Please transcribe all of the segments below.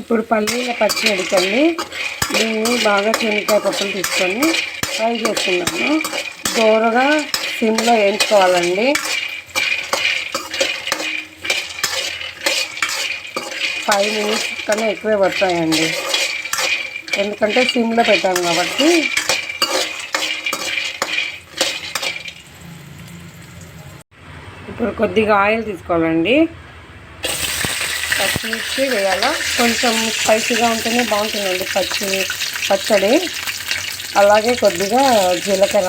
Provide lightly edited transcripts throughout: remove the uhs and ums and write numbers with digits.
ఇప్పుడు పల్లీల పచ్చడికండి నేను బాగా శనగకాయ పప్పులు తీసుకొని ఫ్రై చేసుకున్నాను. దూరగా సిమ్లో వేయించుకోవాలండి. 5 minutes కన్నా ఎక్కువే పడతాయండి, ఎందుకంటే సిమ్లో పెట్టాము కాబట్టి. ఇప్పుడు కొద్దిగా ఆయిల్ తీసుకోవాలండి. పచ్చిమిర్చి వేయాలా, కొంచెం స్పైసీగా ఉంటేనే బాగుంటుందండి పచ్చడి. అలాగే కొద్దిగా జీలకర్ర,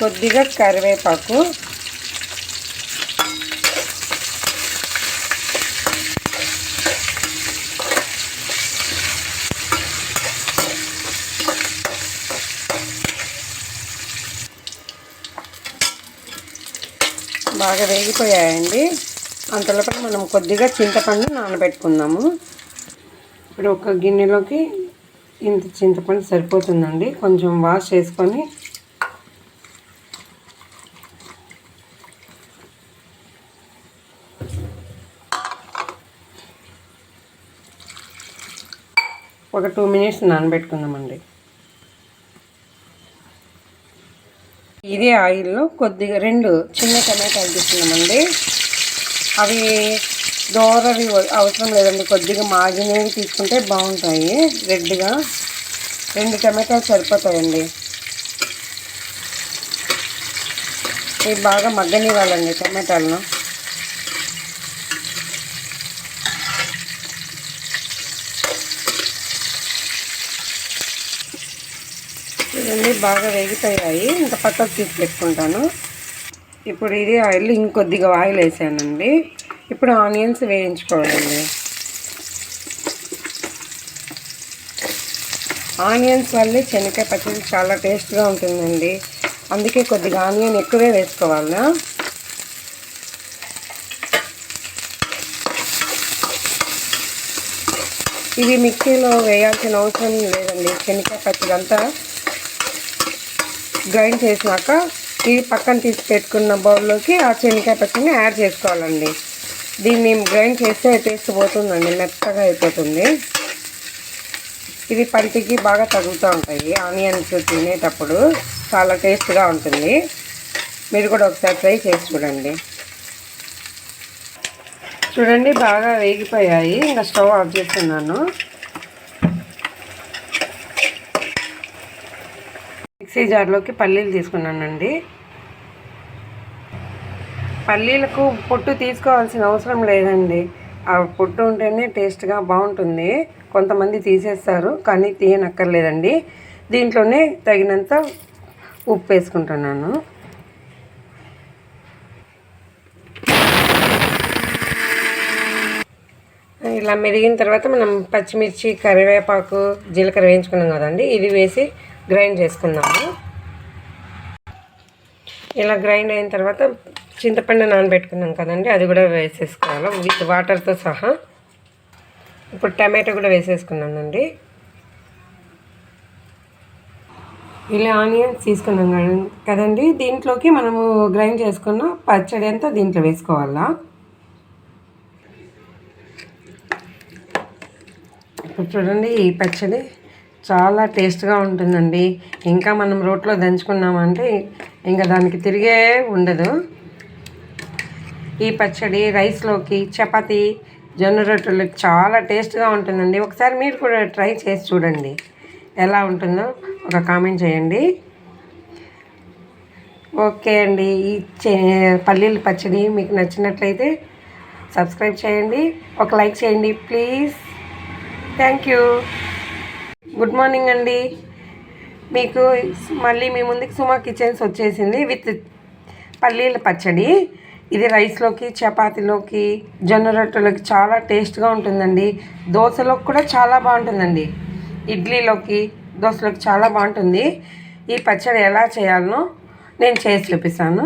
కొద్దిగా కరివేపాకు, బాగా వేగిపోయాయండి. అంతలోపల మనం కొద్దిగా చింతపండు నానబెట్టుకుందాము. ఇప్పుడు ఒక గిన్నెలోకి ఇంత చింతపండు సరిపోతుందండి. కొంచెం వాష్ చేసుకొని ఒక 2 minutes నానబెట్టుకుందామండి. ఇదే ఆయిల్లో కొద్దిగా 2 చిన్న టమాటాలు తీసుకున్నామండి. అవి దోరవి అవసరం లేదండి, కొద్దిగా మాగినవి తీసుకుంటే బాగుంటాయి. రెడ్గా 2 టమాటాలు సరిపోతాయండి. ఇవి బాగా మగ్గనివ్వాలండి టమాటాలను. ఇవన్నీ బాగా వేగిపోయాయి, ఇంకా పక్కకు తీసి పెట్టుకుంటాను. ఇప్పుడు ఇది ఆయిల్ ఇంకొద్దిగా ఆయిల్ వేసానండి. ఇప్పుడు ఆనియన్స్ వేయించుకోవాలండి. ఆనియన్స్ వల్ల శనగకాయ పచ్చడి చాలా టేస్ట్గా ఉంటుందండి, అందుకే కొద్దిగా ఆనియన్ ఎక్కువే వేసుకోవాలా. ఇవి మిక్సీలో వేయాల్సిన అవసరం లేదండి. శనగకాయ పచ్చడి అంతా గ్రైండ్ చేసినాక ఈ పక్కన తీసి పెట్టుకున్న బౌల్లోకి ఆ శనగకాయ పచ్చడిని యాడ్ చేసుకోవాలండి. దీన్ని గ్రైండ్ చేస్తే టేస్ట్ పోతుందండి, మెత్తగా అయిపోతుంది. ఇది పంటికి బాగా తగులుతూ ఉంటాయి. ఆనియన్స్ తినేటప్పుడు చాలా టేస్ట్గా ఉంటుంది. మీరు కూడా ఒకసారి ట్రై చేసి చూడండి. చూడండి బాగా వేగిపోయాయి. ఇంకా స్టవ్ ఆఫ్ చేస్తున్నాను. మిక్సీ జార్లోకి పల్లీలు తీసుకున్నానండి. పల్లీలకు పొట్టు తీసుకోవాల్సిన అవసరం లేదండి, ఆ పొట్టు ఉంటేనే టేస్ట్గా బాగుంటుంది. కొంతమంది తీసేస్తారు, కానీ తీయనక్కర్లేదండి. దీంట్లోనే తగినంత ఉప్పు వేసుకుంటున్నాను. ఇలా మెరిగిన తర్వాత మనం పచ్చిమిర్చి, కరివేపాకు, జీలకర్ర వేయించుకున్నాం కదండి, ఇది వేసి గ్రైండ్ చేసుకుందాము. ఇలా గ్రైండ్ అయిన తర్వాత చింతపండు నానబెట్టుకున్నాం కదండి, అది కూడా వేసేసుకోవాలి విత్ వాటర్తో సహా. ఇప్పుడు టమాటో కూడా వేసేసుకున్నానండి. ఇలా ఆనియన్స్ తీసుకున్నాం కదండి, దీంట్లోకి మనము గ్రైండ్ చేసుకున్న పచ్చడి అంతా దీంట్లో వేసుకోవాలా. ఇప్పుడు చూడండి ఈ పచ్చడి చాలా టేస్ట్గా ఉంటుందండి. ఇంకా మనం రోట్లో దంచుకున్నామంటే ఇంకా దానికి తిరిగే ఉండదు. ఈ పచ్చడి రైస్లోకి, చపాతీ, జొన్న రొట్టెలకి చాలా టేస్ట్గా ఉంటుందండి. ఒకసారి మీరు కూడా ట్రై చేసి చూడండి, ఎలా ఉంటుందో ఒక కామెంట్ చేయండి. ఓకే అండి, ఈ పల్లీల పచ్చడి మీకు నచ్చినట్లయితే సబ్స్క్రైబ్ చేయండి, ఒక లైక్ చేయండి please. Thank you. Good morning అండి. మీకు మళ్ళీ మీ ముందుకు సుమా కిచెన్స్ వచ్చేసింది విత్ పల్లీల పచ్చడి. ఇది రైస్లోకి, చపాతీలోకి, జొన్న రొట్టెలోకి చాలా టేస్ట్గా ఉంటుందండి. దోశలోకి కూడా చాలా బాగుంటుందండి. ఇడ్లీలోకి, దోశలోకి చాలా బాగుంటుంది. ఈ పచ్చడి ఎలా చేయాలనో నేను చేసి చూపిస్తాను.